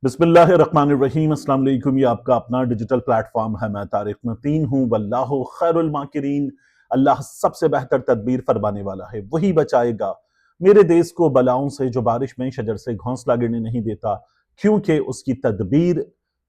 बिस्मिल्लाहिर्रहमानिर्रहीम। अस्सलाम वालेकुम। ये आपका अपना डिजिटल प्लेटफॉर्म है। मैं तारिक नतीन हूँ। वल्लाहु खैरुल माकिरीन। अल्लाह सबसे बेहतर तदबीर फरमाने वाला है, वही बचाएगा मेरे देश को बलाओं से, जो बारिश में शजर से घोंसला गिरने नहीं देता, क्योंकि उसकी तदबीर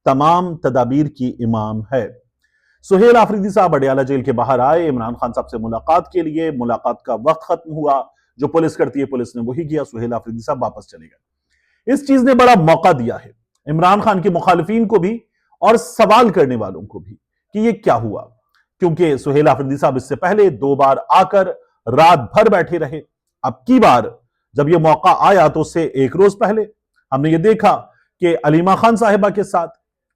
तमाम तदाबीर की इमाम है। सुहेल आफरीदी साहब अडयाला जेल के बाहर आए इमरान खान साहब से मुलाकात के लिए। मुलाकात का वक्त खत्म हुआ, जो पुलिस करती है पुलिस ने वही किया। सुहेल आफरीदी साहब वापस चले गए। इस चीज ने बड़ा मौका दिया है इमरान खान के मुखालिफिन को भी और सवाल करने वालों को भी कि ये क्या हुआ, क्योंकि सुहेल आफरीदी साहब इससे पहले 2 बार आकर रात भर बैठे रहे। अब की बार जब यह मौका आया तो उससे 1 रोज पहले हमने ये देखा कि अलीमा खान साहिबा के साथ,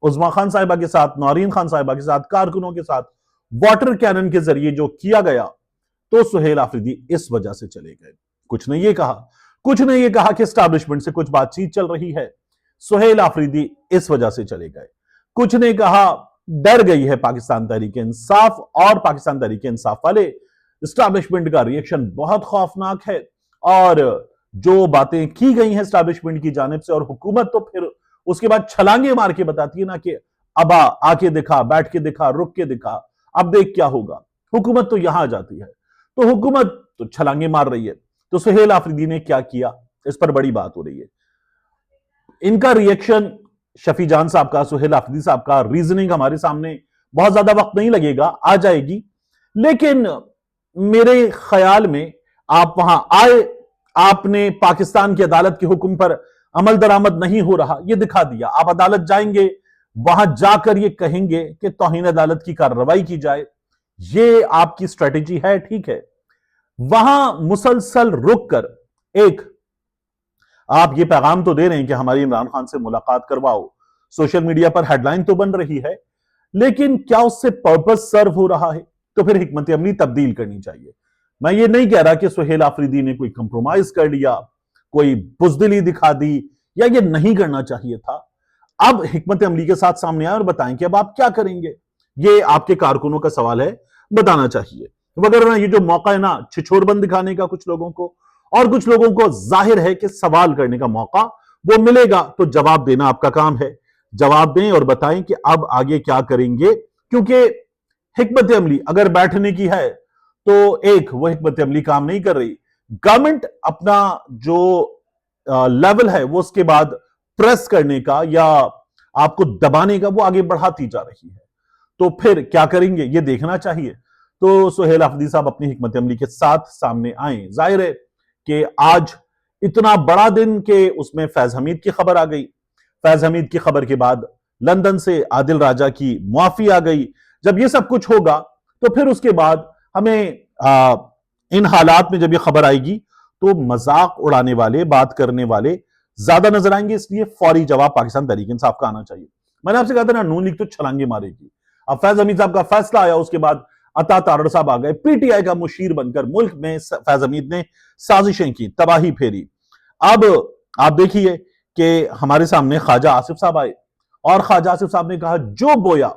उज़मा खान साहिबा के साथ, नौरीन खान साहिबा के साथ, कारकुनों के साथ वाटर कैनन के जरिए जो किया गया, तो सुहेल आफरीदी इस वजह से चले गए। कुछ ने यह कहा कि एस्टैब्लिशमेंट से कुछ बातचीत चल रही है, सुहेल आफरीदी इस वजह से चले गए। कुछ ने कहा डर गई है पाकिस्तान तहरीक इंसाफ, और पाकिस्तान तहरीक इंसाफ वाले एस्टैब्लिशमेंट का रिएक्शन बहुत खौफनाक है, और जो बातें की गई हैं एस्टैब्लिशमेंट की जानिब से, और हुकूमत तो फिर उसके बाद छलांगे मार के बताती है ना कि अब आके दिखा, बैठ के दिखा, रुक के दिखा, अब देख क्या होगा। हुकूमत तो यहां आ जाती है, तो हुकूमत तो छलांगे मार रही है। तो सुहेल आफरीदी ने क्या किया, इस पर बड़ी बात हो रही है। इनका रिएक्शन, शफी जान साहब का, सुहेल आफरीदी साहब का रीजनिंग हमारे सामने बहुत ज्यादा वक्त नहीं लगेगा, आ जाएगी। लेकिन मेरे ख्याल में आप वहां आए, आपने पाकिस्तान की अदालत के हुक्म पर अमल दरामद नहीं हो रहा, यह दिखा दिया। आप अदालत जाएंगे, वहां जाकर यह कहेंगे कि तौहीन अदालत की कार्रवाई की जाए, यह आपकी स्ट्रेटेजी है, ठीक है। वहां मुसलसल रुक कर एक आप ये पैगाम तो दे रहे हैं कि हमारी इमरान खान से मुलाकात करवाओ, सोशल मीडिया पर हेडलाइन तो बन रही है, लेकिन क्या उससे पर्पस सर्व हो रहा है? तो फिर हिकमत अमली तब्दील करनी चाहिए। मैं ये नहीं कह रहा कि सुहेल आफरीदी ने कोई कंप्रोमाइज कर लिया, कोई बुजदिली दिखा दी, या ये नहीं करना चाहिए था। अब हिकमत अमली के साथ सामने आए और बताएं कि अब आप क्या करेंगे। ये आपके कारकुनों का सवाल है, बताना चाहिए। वगैरह ये जो मौका है ना छिछोरबंद दिखाने का कुछ लोगों को, और कुछ लोगों को जाहिर है कि सवाल करने का मौका वो मिलेगा, तो जवाब देना आपका काम है। जवाब दें और बताएं कि अब आगे क्या करेंगे, क्योंकि हिकमत अमली अगर बैठने की है तो एक वो हिकमत अमली काम नहीं कर रही। गवर्नमेंट अपना जो लेवल है वो उसके बाद प्रेस करने का या आपको दबाने का वो आगे बढ़ाती जा रही है, तो फिर क्या करेंगे ये देखना चाहिए। तो सुहेल आफरीदी साहब अपनी हिकमत अमली के साथ सामने आए। जाहिर है कि आज इतना बड़ा दिन के उसमें फैज हमीद की खबर आ गई। फैज हमीद की खबर के बाद लंदन से आदिल राजा की मुआफी आ गई। जब ये सब कुछ होगा तो फिर उसके बाद हमें इन हालात में जब ये खबर आएगी तो मजाक उड़ाने वाले, बात करने वाले ज्यादा नजर आएंगे, इसलिए फौरी जवाब पाकिस्तान तहरीक इंसाफ का आना चाहिए। मैंने आपसे कहा था ना, नून लीग तो छलांगे मारेगी। अब फैज हमीद साहब का फैसला आया, उसके बाद अता तारड़ साहब आ गए, पीटीआई का मुशीर बनकर मुल्क में फैज हमीद ने साजिशें की, तबाही फेरी। अब आप देखिए कि हमारे सामने ख्वाजा आसिफ साहब आए, और ख्वाजा आसिफ साहब ने कहा जो बोया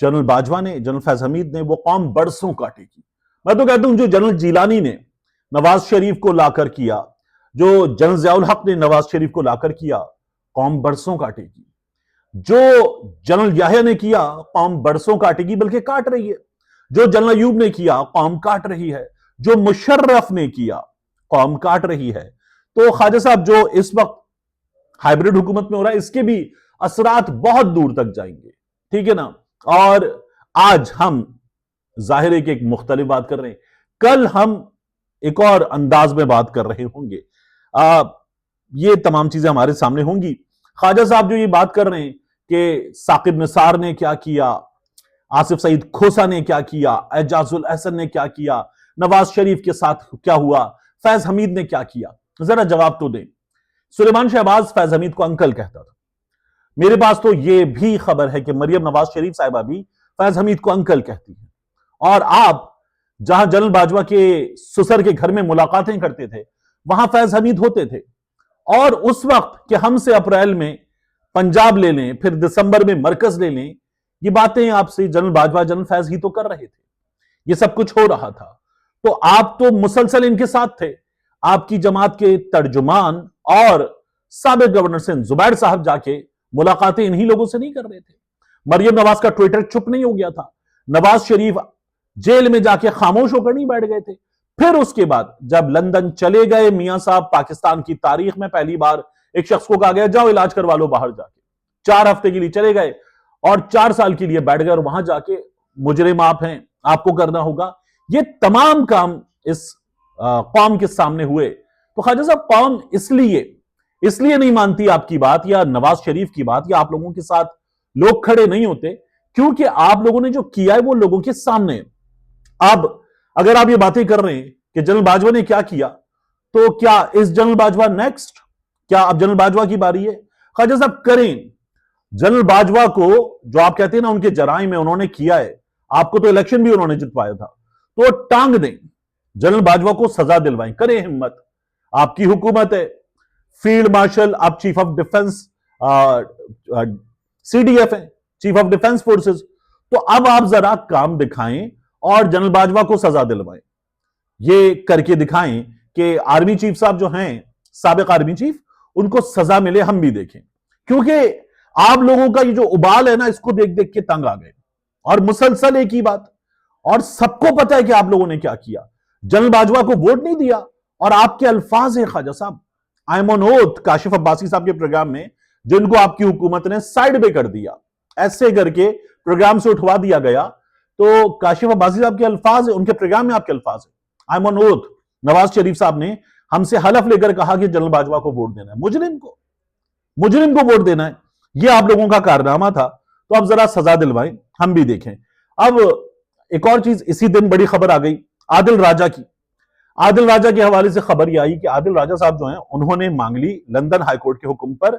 जनरल बाजवा ने, जनरल फैज हमीद ने, वो कौम बरसों काटेगी। मैं तो कहता हूं जो जनरल जीलानी ने नवाज शरीफ को लाकर किया, जो जनरल जियाउल हक ने नवाज शरीफ को लाकर किया, कौम बरसों काटेगी। जो जनरल याहिया ने किया, कौम बरसों काटेगी, बल्कि काट रही है। जो जनरल अयूब ने किया, कौम काट रही है। जो मुशर्रफ ने किया, कौम काट रही है। तो ख्वाजा साहब जो इस वक्त हाइब्रिड हुकूमत में हो रहा है, इसके भी असरात बहुत दूर तक जाएंगे, ठीक है ना। और आज हम जाहिर है कि एक मुख्तलिफ बात कर रहे हैं, कल हम एक और अंदाज में बात कर रहे होंगे। ये तमाम चीजें हमारे सामने होंगी। ख्वाजा साहब जो ये बात कर रहे हैं कि साकिब निसार ने क्या किया, आसिफ सईद खोसा ने क्या किया, एजाजुल एहसन ने क्या किया, नवाज शरीफ के साथ क्या हुआ, फैज हमीद ने क्या किया, जरा जवाब तो दें। सुलेमान शहबाज फैज हमीद को अंकल कहता था। मेरे पास तो यह भी खबर है कि मरियम नवाज शरीफ साहिबा भी फैज हमीद को अंकल कहती है। और आप जहां जनरल बाजवा के सुसर के घर में मुलाकातें करते थे, वहां फैज हमीद होते थे। और उस वक्त कि हमसे अप्रैल में पंजाब ले लें, फिर दिसंबर में मरकज ले लें, ये बातें आपसे जनरल बाजवा, जनरल फैज ही तो कर रहे थे। ये सब कुछ हो रहा था, तो आप तो मुसलसल इनके साथ थे। आपकी जमात के तर्जुमान और साबिक गवर्नर सिंध जुबैर साहब जाके मुलाकातें इन्हीं लोगों से नहीं कर रहे थे। मरियम नवाज का ट्विटर चुप नहीं हो गया था। नवाज शरीफ जेल में जाके खामोश होकर नहीं बैठ गए थे। फिर उसके बाद जब लंदन चले गए मियां साहब, पाकिस्तान की तारीख में पहली बार एक शख्स को कहा गया जाओ इलाज करवा लो बाहर जाके, 4 हफ्ते के लिए चले गए और 4 साल के लिए बैठ गए और वहां जाके मुजरिम आप हैं, आपको करना होगा। ये तमाम काम इस कौम के सामने हुए। तो ख्वाजा साहब, कौम इसलिए नहीं मानती आपकी बात या नवाज शरीफ की बात या आप लोगों के साथ लोग खड़े नहीं होते क्योंकि आप लोगों ने जो किया है वो लोगों के सामने। अब अगर आप ये बातें कर रहे हैं कि जनरल बाजवा ने क्या किया, तो क्या इस जनरल बाजवा नेक्स्ट, क्या अब जनरल बाजवा की बारी है? ख्वाजा साहब करें। जनरल बाजवा को जो आप कहते हैं ना उनके जराइम में उन्होंने किया है, आपको तो इलेक्शन भी उन्होंने जितवाया था, तो टांग दें, जनरल बाजवा को सजा दिलवाएं, करें हिम्मत। आपकी हुकूमत है, फील्ड मार्शल, आप चीफ ऑफ डिफेंस सीडीएफ है, चीफ ऑफ डिफेंस फोर्सेस, तो अब आप जरा काम दिखाएं और जनरल बाजवा को सजा दिलवाएं। ये करके दिखाएं कि आर्मी चीफ साहब जो हैं, साबिक आर्मी चीफ, उनको सजा मिले, हम भी देखें। क्योंकि आप लोगों का ये जो उबाल है ना, इसको देख देख के तंग आ गए और मुसलसल एक ही बात, और सबको पता है कि आप लोगों ने क्या किया। जनरल बाजवा को वोट नहीं दिया और आपके अल्फाज हैं ख्वाजा साहब, आई am on oath, Kashif Abbasi साहब के प्रोग्राम में, जिनको आपकी हुकूमत ने साइड पे कर दिया, ऐसे करके प्रोग्राम से उठवा दिया गया। तो काशिफ अब्बासी साहब के अल्फाज है, उनके प्रोग्राम में आपके अल्फाज है, I am on oath. Nawaz Sharif Sahab ने हमसे हलफ लेकर कहा कि जनरल बाजवा को वोट देना है, मुजरिम को वोट देना है। यह आप लोगों का कारनामा था, तो अब जरा सजा दिलवाएं, हम भी देखें। अब एक और चीज, इसी दिन बड़ी खबर आ गई आदिल राजा की। आदिल राजा के हवाले से खबर यह आई कि आदिल राजा साहब जो हैं, उन्होंने मांग ली लंदन हाईकोर्ट के हुक्म पर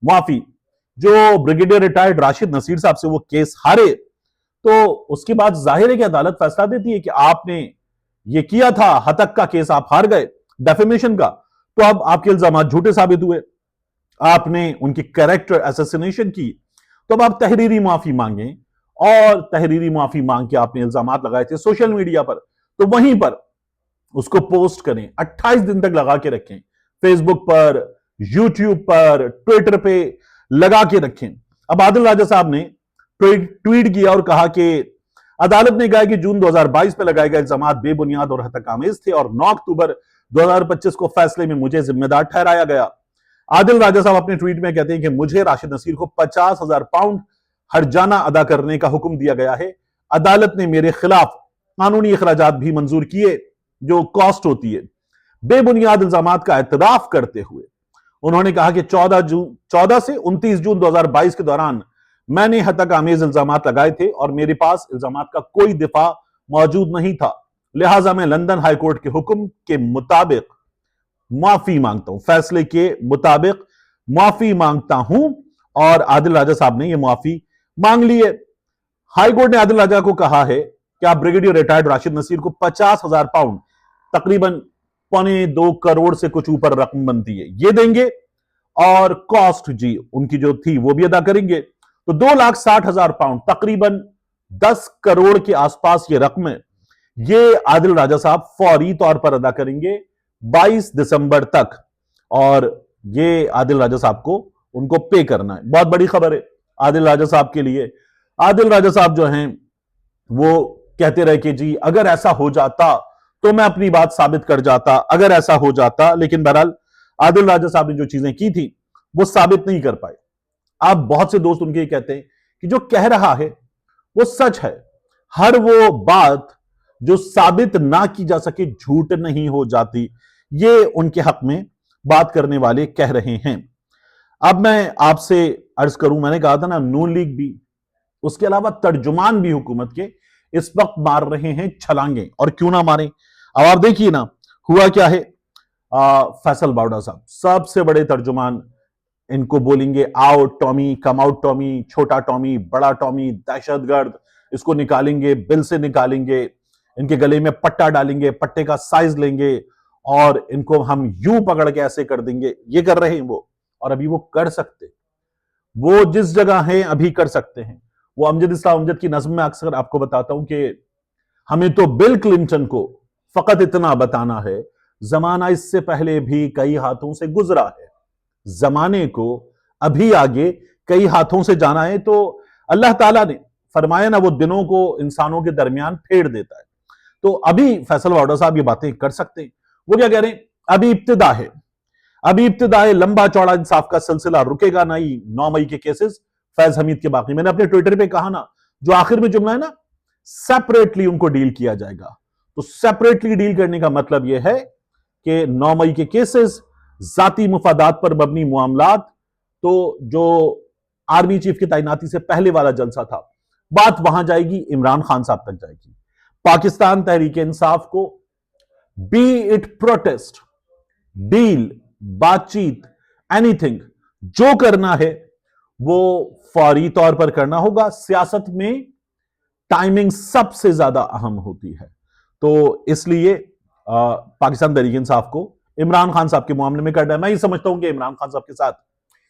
माफी। जो ब्रिगेडियर रिटायर्ड राशिद नसीर साहब से वो केस हारे, तो उसके बाद जाहिर है कि अदालत फैसला देती है कि आपने ये किया था, हतक का केस आप हार गए, डेफेमेशन का, तो अब आपके इल्जाम झूठे साबित हुए, आपने उनकी कैरेक्टर असैसिनेशन की, तो अब आप तहरीरी माफी मांगें। और तहरीरी माफी मांग के आपने इल्जाम लगाए थे सोशल मीडिया पर, तो वहीं पर उसको पोस्ट करें, 28 दिन तक लगा के रखें, फेसबुक पर, यूट्यूब पर, ट्विटर पे लगा के रखें। अब आदिल राजा साहब ने ट्वीट किया और कहा कि अदालत ने कहा कि जून 2022 में लगाए गए इल्जाम बेबुनियाद और हतकामेज थे और 9 अक्टूबर 2025 को फैसले में मुझे जिम्मेदार ठहराया गया। आदिल राजा साहब अपने ट्वीट में कहते हैं कि मुझे राशिद नसीर को 50,000 पाउंड हर्जाना अदा करने का हुक्म दिया गया है। अदालत ने मेरे खिलाफ कानूनी अखराजात भी मंजूर किए, जो कॉस्ट होती है। बेबुनियाद इल्जामात का एतराफ करते हुए उन्होंने कहा कि 14 से 29 जून 2022 के दौरान मैंने हतक आमेज इल्जामात लगाए थे और मेरे पास इल्जामात का कोई दिफा मौजूद नहीं था, लिहाजा मैं लंदन हाईकोर्ट के हुक्म के मुताबिक माफी मांगता हूं, फैसले के मुताबिक माफी मांगता हूं। और आदिल राजा साहब ने यह माफी मांग ली है। हाईकोर्ट ने आदिल राजा को कहा है कि आप ब्रिगेडियर रिटायर्ड राशिद नसीर को 50,000 पाउंड, तकरीबन 1.25 करोड़ से कुछ ऊपर रकम बनती है, ये देंगे और कॉस्ट जी उनकी जो थी वो भी अदा करेंगे। तो 2,60,000 पाउंड, तकरीबन 10 करोड़ के आसपास ये रकम है, ये आदिल राजा साहब फौरी तौर पर अदा करेंगे 22 दिसंबर तक, और ये आदिल राजा साहब को उनको पे करना है। बहुत बड़ी खबर है आदिल राजा साहब के लिए। आदिल राजा साहब जो हैं वो कहते रहे कि जी अगर ऐसा हो जाता तो मैं अपनी बात साबित कर जाता, अगर ऐसा हो जाता, लेकिन बहरहाल आदिल राजा साहब ने जो चीजें की थी वो साबित नहीं कर पाए। अब बहुत से दोस्त उनके कहते हैं कि जो कह रहा है वो सच है, हर वो बात जो साबित ना की जा सके झूठ नहीं हो जाती, ये उनके हक में बात करने वाले कह रहे हैं। अब मैं आपसे अर्ज करूं, मैंने कहा था ना नून लीग भी, उसके अलावा तर्जुमान भी हुकूमत के इस वक्त मार रहे हैं छलांगे, और क्यों ना मारें। अब आप देखिए ना हुआ क्या है, फैसल बावड़ा साहब सबसे बड़े तर्जुमान, इनको बोलेंगे आओ टॉमी, कम आउट टॉमी, छोटा टॉमी, बड़ा टॉमी, दहशतगर्द, इसको निकालेंगे, बिल से निकालेंगे, इनके गले में पट्टा डालेंगे, पट्टे का साइज लेंगे और इनको हम यूं पकड़ के ऐसे कर देंगे। ये कर रहे हैं वो, और अभी वो कर सकते, वो जिस जगह हैं अभी कर सकते हैं। वो अमजद इस्लाम अमजद की नज्म में अक्सर आपको बताता हूं कि हमें तो बिल क्लिंटन को फकत इतना बताना है, जमाना इससे पहले भी कई हाथों से गुजरा है, जमाने को अभी आगे कई हाथों से जाना है, तो अल्लाह ताला ने फरमाया ना, वो दिनों को इंसानों के दरमियान फेर देता है। तो अभी फैसल वाडा साहब ये बातें कर सकते हैं। वो क्या कह रहे हैं, अभी इब्तिदा है, अभी इब्तिदा है, लंबा चौड़ा इंसाफ का सिलसिला रुकेगा नहीं। 9 मई के केसेस फैज हमीद के बाकी, मैंने अपने ट्विटर पे कहा ना, जो आखिर में जुमला है ना, सेपरेटली उनको डील किया जाएगा। तो सेपरेटली डील करने का मतलब यह है कि 9 मई के केसेस, जाती मुफादात पर मबनी मामलात, तो जो आर्मी चीफ की तैनाती से पहले वाला जलसा था, बात वहां जाएगी, इमरान खान साहब तक जाएगी। पाकिस्तान तहरीक इंसाफ को बी इट प्रोटेस्ट, डील, बातचीत, एनीथिंग, जो करना है वो फौरी तौर पर करना होगा। सियासत में टाइमिंग सबसे ज्यादा अहम होती है, तो इसलिए पाकिस्तान तहरीक इंसाफ को इमरान खान साहब के मामले में करना है। मैं ये समझता हूं कि इमरान खान साहब के साथ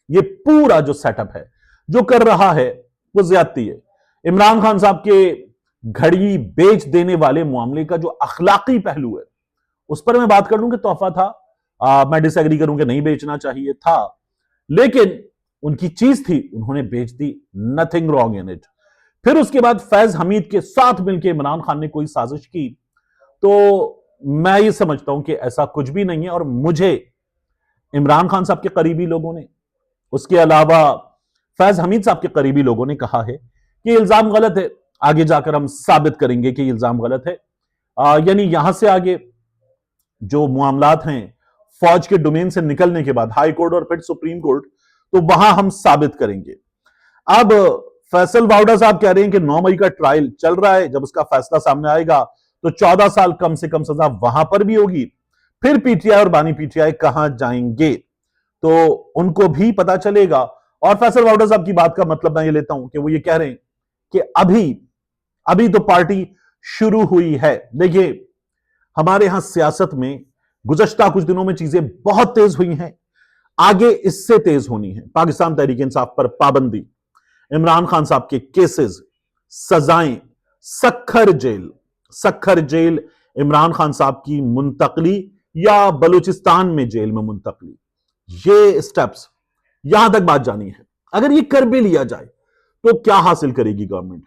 ये पूरा जो सेटअप है, जो कर रहा है, वो ज्यादती है। इमरान खान साहब के घड़ी बेच देने वाले मामले का जो अखलाकी पहलू है, उस पर मैं बात कर लूं कि तोहफा था, मैं डिसएग्री करूं कि नहीं बेचना चाहिए था, लेकिन उनकी चीज थी, उन्होंने बेच दी, नथिंग रॉन्ग इन इट। फिर उसके बाद फैज हमीद के साथ मिलकर इमरान खान ने कोई साजिश की, तो मैं ये समझता हूं कि ऐसा कुछ भी नहीं है। और मुझे इमरान खान साहब के करीबी लोगों ने, उसके अलावा फैज हमीद साहब के करीबी लोगों ने कहा है कि इल्जाम गलत है, आगे जाकर हम साबित करेंगे कि इल्जाम गलत है। यानी यहां से आगे जो मामलात हैं फौज के डोमेन से निकलने के बाद, हाई कोर्ट और फिर सुप्रीम कोर्ट, तो वहां हम साबित करेंगे। अब फैसल वाउडा साहब कह रहे हैं कि 9 मई का ट्रायल चल रहा है, जब उसका फैसला सामने आएगा तो 14 साल कम से कम सजा वहां पर भी होगी। फिर पीटीआई और बानी पीटीआई कहां जाएंगे, तो उनको भी पता चलेगा। और फैसल वाउडा साहब की बात का मतलब मैं ये लेता हूं कि वो ये कह रहे हैं कि अभी तो पार्टी शुरू हुई है। देखिए, हमारे यहां सियासत में गुज़श्ता कुछ दिनों में चीजें बहुत तेज हुई हैं, आगे इससे तेज होनी है। पाकिस्तान तहरीक इंसाफ पर पाबंदी, इमरान खान साहब के केसेस, सजाएं, सखर जेल इमरान खान साहब की मुंतकली या बलूचिस्तान में जेल में मुंतकली, ये स्टेप्स, यहां तक बात जानी है। अगर ये कर भी लिया जाए तो क्या हासिल करेगी गवर्नमेंट?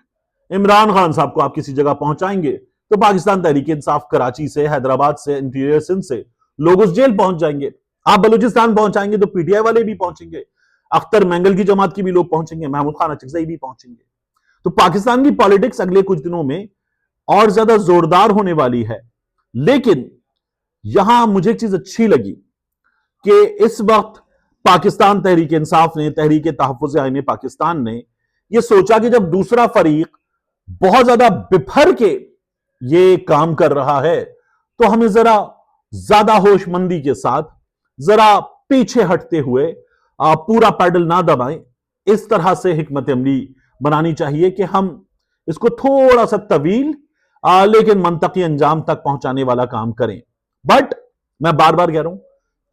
इमरान खान साहब को आप किसी जगह पहुंचाएंगे तो पाकिस्तान तहरीक इंसाफ कराची से, हैदराबाद से, इंटीरियर सिंध से लोग उस जेल पहुंच जाएंगे। आप बलूचिस्तान पहुंचाएंगे तो पीटीआई वाले भी पहुंचेंगे, अख्तर मैंगल की जमात के भी लोग पहुंचेंगे, महमूद खान अचकजई भी पहुंचेंगे। तो पाकिस्तान की पॉलिटिक्स अगले कुछ दिनों में और ज्यादा जोरदार होने वाली है। लेकिन यहां मुझे एक चीज अच्छी लगी कि इस वक्त पाकिस्तान तहरीक इंसाफ ने, तहरीक तहफ़्फ़ुज़ आईन पाकिस्तान ने यह सोचा कि जब दूसरा फरीक बहुत ज्यादा बिफर के ये काम कर रहा है, तो हमें जरा ज्यादा होशमंदी के साथ, जरा पीछे हटते हुए पूरा पैडल ना दबाएं। इस तरह से हिकमत अमली बनानी चाहिए कि हम इसको थोड़ा सा तवील लेकिन मंतकी अंजाम तक पहुंचाने वाला काम करें। बट मैं बार बार कह रहा हूं,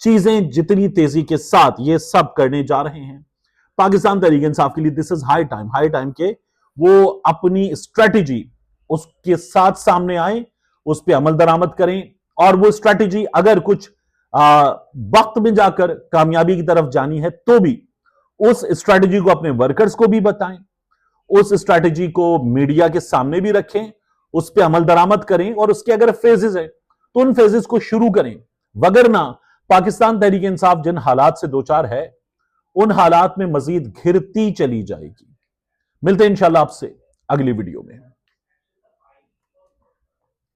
चीजें जितनी तेजी के साथ ये सब करने जा रहे हैं, पाकिस्तान तहरीक इंसाफ के लिए दिस इज हाई टाइम के वो अपनी स्ट्रेटेजी उसके साथ सामने आए, उस पर अमल दरामद करें। और वो स्ट्रेटेजी अगर कुछ वक्त में जाकर कामयाबी की तरफ जानी है तो भी उस स्ट्रेटेजी को अपने वर्कर्स को भी बताएं, उस स्ट्रेटेजी को मीडिया के सामने भी रखें, उस पर अमल दरामद करें, और उसके अगर फेजेस हैं तो उन फेजेस को शुरू करें। वगरना पाकिस्तान तहरीक इंसाफ जिन हालात से दो चार है, उन हालात में मजीद घिरती चली जाएगी। मिलते हैं इंशाल्लाह आपसे अगली वीडियो में।